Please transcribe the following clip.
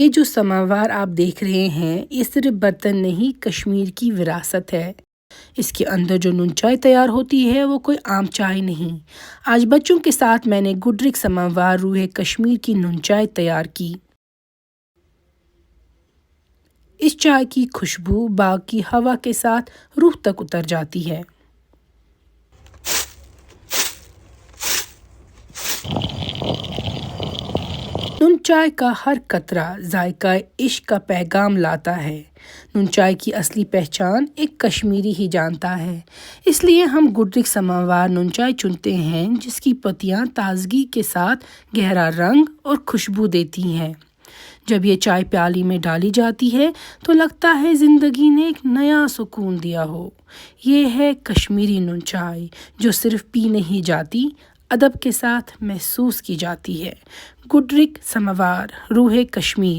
یہ جو سماوار آپ دیکھ رہے ہیں یہ صرف برتن نہیں، کشمیر کی وراثت ہے۔ اس کے اندر جو نون چائے تیار ہوتی ہے وہ کوئی عام چائے نہیں۔ آج بچوں کے ساتھ میں نے گڈرک سماوار روح کشمیر کی نون چائے تیار کی۔ اس چائے کی خوشبو باغ کی ہوا کے ساتھ روح تک اتر جاتی ہے۔ نون چائے کا ہر قطرہ ذائقہ عشق کا پیغام لاتا ہے۔ نون چائے کی اصلی پہچان ایک کشمیری ہی جانتا ہے، اس لیے ہم گڈرک سماوار نون چائے چنتے ہیں جس کی پتیاں تازگی کے ساتھ گہرا رنگ اور خوشبو دیتی ہیں۔ جب یہ چائے پیالی میں ڈالی جاتی ہے تو لگتا ہے زندگی نے ایک نیا سکون دیا ہو۔ یہ ہے کشمیری نون چائے جو صرف پی نہیں جاتی، ادب کے ساتھ محسوس کی جاتی ہے۔ گڈرک سماوار روح کشمیر۔